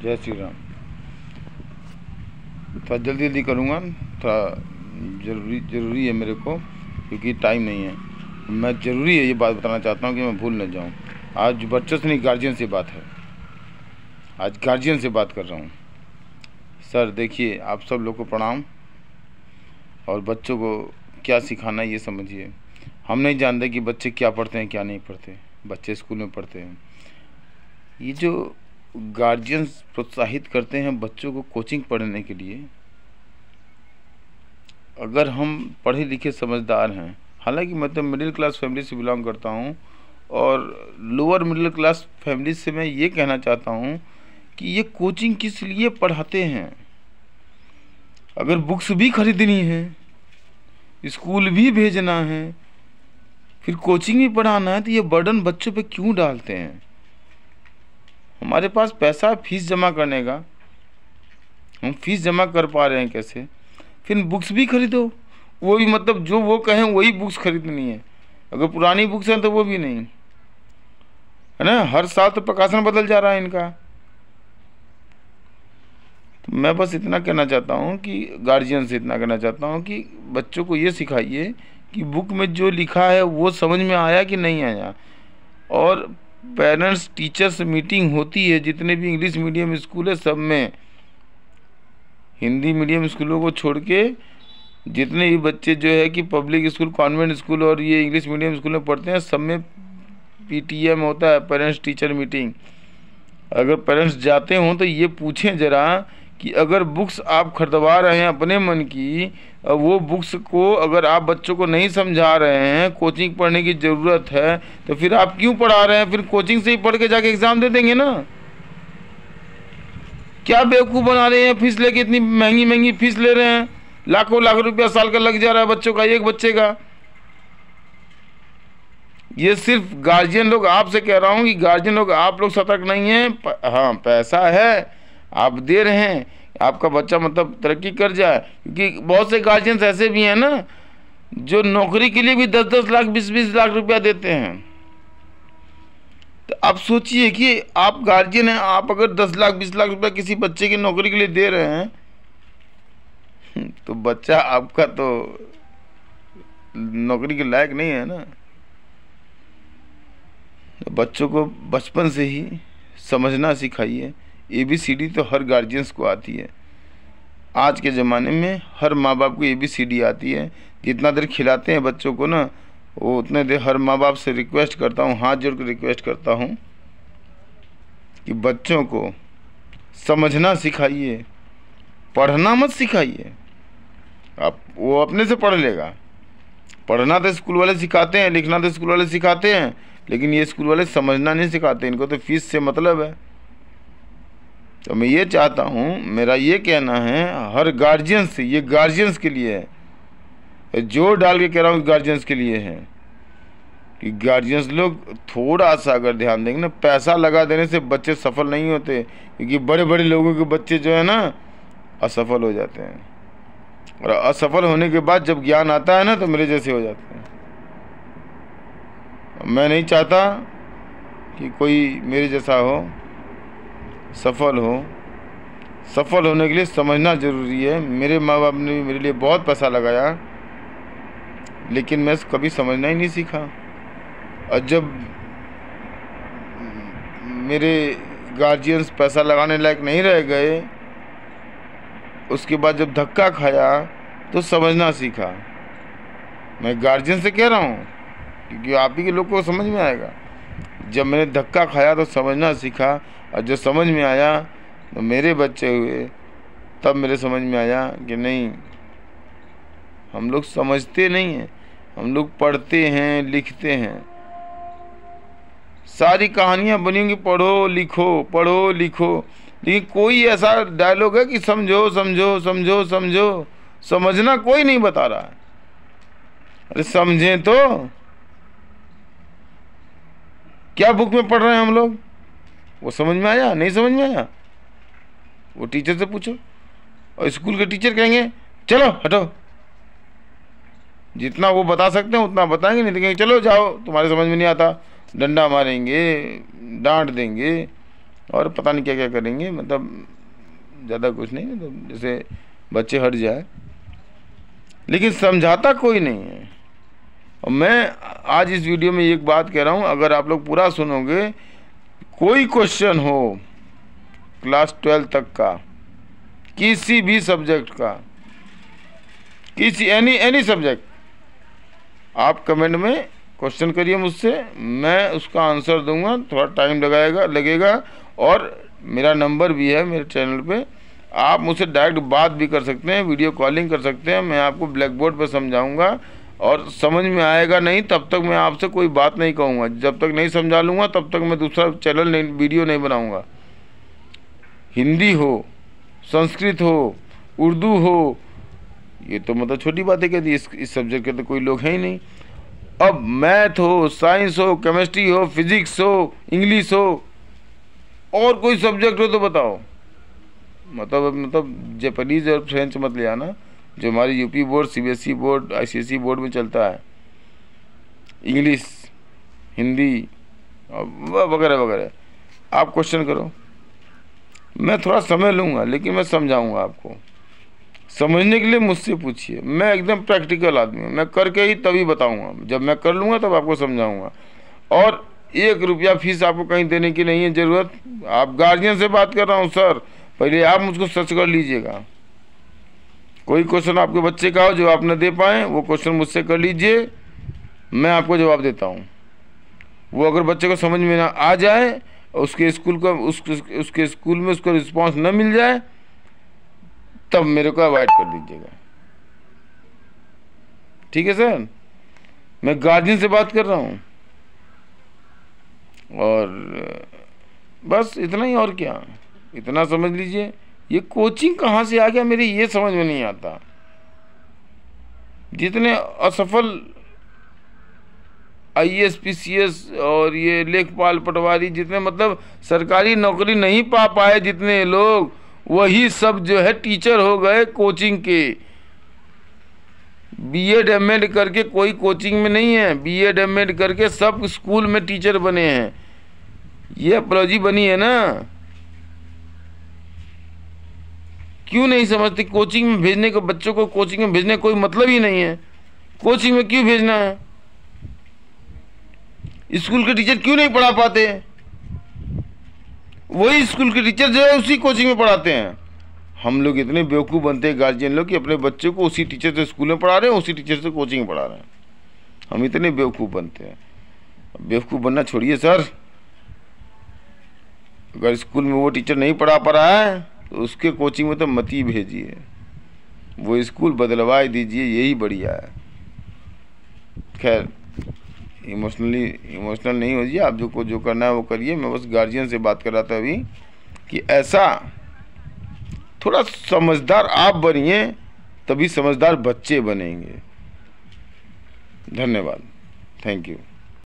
जय श्री राम। थोड़ा जल्दी जल्दी करूँगा, थोड़ा ज़रूरी है मेरे को, क्योंकि टाइम नहीं है। मैं ज़रूरी है ये बात बताना चाहता हूँ कि मैं भूल न जाऊँ। आज बच्चों से नहीं, गार्जियन से बात है। आज गार्जियन से बात कर रहा हूँ। सर देखिए, आप सब लोग को प्रणाम। और बच्चों को क्या सिखाना है ये समझिए। हम नहीं जानते कि बच्चे क्या पढ़ते हैं क्या नहीं पढ़ते। बच्चे स्कूल में पढ़ते हैं। ये जो गार्जियंस प्रोत्साहित करते हैं बच्चों को कोचिंग पढ़ने के लिए, अगर हम पढ़े लिखे समझदार हैं, हालांकि मैं तो मिडिल क्लास फैमिली से बिलोंग करता हूँ, और लोअर मिडिल क्लास फैमिली से मैं ये कहना चाहता हूँ कि ये कोचिंग किस लिए पढ़ाते हैं। अगर बुक्स भी खरीदनी है, स्कूल भी भेजना है, फिर कोचिंग भी पढ़ाना है, तो ये बर्डन बच्चों पे क्यों डालते हैं। हमारे पास पैसा है फीस जमा करने का, हम फीस जमा कर पा रहे हैं कैसे। फिर बुक्स भी खरीदो, वो भी मतलब जो वो कहें वही बुक्स खरीदनी है। अगर पुरानी बुक्स हैं तो वो भी नहीं, है ना। हर साल तो प्रकाशन बदल जा रहा है इनका। तो मैं बस इतना कहना चाहता हूँ कि गार्जियन से इतना कहना चाहता हूँ कि बच्चों को ये सिखाइए कि बुक में जो लिखा है वो समझ में आया कि नहीं आया। और पेरेंट्स टीचर्स मीटिंग होती है, जितने भी इंग्लिश मीडियम स्कूल है सब में, हिंदी मीडियम स्कूलों को छोड़ के जितने भी बच्चे जो है कि पब्लिक स्कूल, कॉन्वेंट स्कूल और ये इंग्लिश मीडियम स्कूल में पढ़ते हैं, सब में पीटीएम होता है, पेरेंट्स टीचर मीटिंग। अगर पेरेंट्स जाते हों तो ये पूछें ज़रा कि अगर बुक्स आप खरीदवा रहे हैं अपने मन की, वो बुक्स को अगर आप बच्चों को नहीं समझा रहे हैं, कोचिंग पढ़ने की ज़रूरत है, तो फिर आप क्यों पढ़ा रहे हैं। फिर कोचिंग से ही पढ़ के जाके एग्ज़ाम दे देंगे ना। क्या बेवकूफ़ बना रहे हैं, फीस लेके इतनी महंगी महंगी फीस ले रहे हैं, लाखों लाख रुपया साल का लग जा रहा है बच्चों का, एक बच्चे का। ये सिर्फ गार्जियन लोग, आपसे कह रहा हूँ कि गार्जियन लोग आप लोग सतर्क नहीं हैं। हाँ, पैसा है, आप दे रहे हैं, आपका बच्चा मतलब तरक्की कर जाए। क्योंकि बहुत से गार्जियंस ऐसे भी हैं ना, जो नौकरी के लिए भी 10-10 लाख 20-20 लाख रुपया देते हैं। तो आप सोचिए कि आप गार्जियन हैं, आप अगर 10 लाख 20 लाख रुपया किसी बच्चे की नौकरी के लिए दे रहे हैं, तो बच्चा आपका तो नौकरी के लायक नहीं है ना। तो बच्चों को बचपन से ही समझना सिखाइए। ABCD तो हर गार्जियंस को आती है। आज के ज़माने में हर माँ बाप को ABCD आती है। जितना देर खिलाते हैं बच्चों को ना, वो उतने देर हर माँ बाप से रिक्वेस्ट करता हूँ, हाथ जोड़ कर रिक्वेस्ट करता हूँ कि बच्चों को समझना सिखाइए, पढ़ना मत सिखाइए। आप वो अपने से पढ़ लेगा। पढ़ना तो स्कूल वाले सिखाते हैं, लिखना तो स्कूल वाले सिखाते हैं, लेकिन ये स्कूल वाले समझना नहीं सिखाते। इनको तो फीस से मतलब है। तो मैं ये चाहता हूँ, मेरा ये कहना है हर गार्जियन से, ये गार्जियंस के लिए है, जोर डाल के कह रहा हूँ गार्जियंस के लिए है कि गार्जियंस लोग थोड़ा सा अगर ध्यान देंगे ना, पैसा लगा देने से बच्चे सफल नहीं होते। क्योंकि बड़े बड़े लोगों के बच्चे जो है ना, असफल हो जाते हैं। और असफल होने के बाद जब ज्ञान आता है ना, तो मेरे जैसे हो जाते हैं। मैं नहीं चाहता कि कोई मेरे जैसा हो, सफल हो। सफल होने के लिए समझना ज़रूरी है। मेरे माँ बाप ने भी मेरे लिए बहुत पैसा लगाया, लेकिन मैं कभी समझना ही नहीं सीखा। और जब मेरे गार्जियंस पैसा लगाने लायक नहीं रह गए, उसके बाद जब धक्का खाया तो समझना सीखा। मैं गार्जियन से कह रहा हूँ क्योंकि आप ही के लोग को समझ में आएगा। जब मैंने धक्का खाया तो समझना सीखा, और जो समझ में आया तो मेरे बच्चे हुए, तब मेरे समझ में आया कि नहीं, हम लोग समझते नहीं हैं, हम लोग पढ़ते हैं, लिखते हैं। सारी कहानियाँ बनी होंगी, पढ़ो लिखो पढ़ो लिखो, लेकिन कोई ऐसा डायलॉग है कि समझो समझो समझो समझो। समझना कोई नहीं बता रहा है। अरे समझें तो, क्या बुक में पढ़ रहे हैं हम लोग, वो समझ में आया नहीं समझ में आया, वो टीचर से पूछो। और स्कूल के टीचर कहेंगे चलो हटो, जितना वो बता सकते हैं उतना बताएंगे, नहीं तो कहेंगे चलो जाओ, तुम्हारे समझ में नहीं आता, डंडा मारेंगे, डांट देंगे। और पता नहीं क्या क्या करेंगे, मतलब ज़्यादा कुछ नहीं, मतलब जैसे बच्चे हट जाए, लेकिन समझाता कोई नहीं है। और मैं आज इस वीडियो में एक बात कह रहा हूँ, अगर आप लोग पूरा सुनोगे, कोई क्वेश्चन हो क्लास 12 तक का, किसी भी सब्जेक्ट का, किसी एनी सब्जेक्ट, आप कमेंट में क्वेश्चन करिए मुझसे, मैं उसका आंसर दूंगा। थोड़ा टाइम लगेगा और मेरा नंबर भी है मेरे चैनल पे, आप मुझसे डायरेक्ट बात भी कर सकते हैं, वीडियो कॉलिंग कर सकते हैं। मैं आपको ब्लैक बोर्ड पर समझाऊंगा, और समझ में आएगा नहीं तब तक मैं आपसे कोई बात नहीं कहूँगा। जब तक नहीं समझा लूँगा तब तक मैं दूसरा चैनल नहीं, वीडियो नहीं बनाऊँगा। हिंदी हो, संस्कृत हो, उर्दू हो, ये तो मतलब छोटी बातें कह दी, इस सब्जेक्ट के तो कोई लोग हैं ही नहीं। अब मैथ हो, साइंस हो, केमिस्ट्री हो, फिजिक्स हो, इंग्लिश हो, और कोई सब्जेक्ट हो तो बताओ। मतलब जापानीज और फ्रेंच मत ले आना, जो हमारी UP board, CBSE board, ICSE board में चलता है। इंग्लिश, हिंदी वगैरह वगैरह आप क्वेश्चन करो, मैं थोड़ा समय लूँगा लेकिन मैं समझाऊँगा आपको। समझने के लिए मुझसे पूछिए, मैं एकदम प्रैक्टिकल आदमी हूँ, मैं करके ही तभी बताऊँगा। जब मैं कर लूँगा तब आपको समझाऊँगा। और 1 रुपया फीस आपको कहीं देने की नहीं है ज़रूरत। आप गार्जियन से बात कर रहा हूँ सर, पहले आप मुझको सर्च कर लीजिएगा। कोई क्वेश्चन आपके बच्चे का हो जो आप न दे पाएँ, वो क्वेश्चन मुझसे कर लीजिए, मैं आपको जवाब देता हूँ। वो अगर बच्चे को समझ में ना आ जाए, उसके स्कूल का उसके स्कूल में उसको रिस्पांस न मिल जाए, तब मेरे को अवॉइड कर दीजिएगा। ठीक है सर, मैं गार्जियन से बात कर रहा हूँ। और बस इतना ही, और क्या, इतना समझ लीजिए। ये कोचिंग कहाँ से आ गया मेरे ये समझ में नहीं आता। जितने असफल आईएएस, पीसीएस और ये लेखपाल, पटवारी, जितने मतलब सरकारी नौकरी नहीं पा पाए जितने लोग, वही सब जो है टीचर हो गए कोचिंग के। बीएड एमएड करके कोई कोचिंग में नहीं है, बीएड एमएड करके सब स्कूल में टीचर बने हैं। ये अपलॉजी बनी है ना। क्यों नहीं समझते? कोचिंग में भेजने को, बच्चों को कोचिंग में भेजने का कोई मतलब ही नहीं है। कोचिंग में क्यों भेजना है? स्कूल के टीचर क्यों नहीं पढ़ा पाते? वही स्कूल के टीचर जो है उसी कोचिंग में पढ़ाते हैं। हम लोग इतने बेवकूफ़ बनते हैं गार्जियन लोग कि अपने बच्चे को उसी टीचर से स्कूल में पढ़ा रहे हैं, उसी टीचर से कोचिंग में पढ़ा रहे हैं। हम इतने बेवकूफ़ बनते हैं। बेवकूफ़ बनना छोड़िए सर। अगर स्कूल में वो टीचर नहीं पढ़ा पा रहा है तो उसके कोचिंग में तो मत ही भेजिए, वो स्कूल बदलवा दीजिए, यही बढ़िया है। खैर, इमोशनल नहीं हो जाइए, आप जो करना है वो करिए। मैं बस गार्जियन से बात कर रहा था अभी कि ऐसा थोड़ा समझदार आप बनिए, तभी समझदार बच्चे बनेंगे। धन्यवाद, थैंक यू।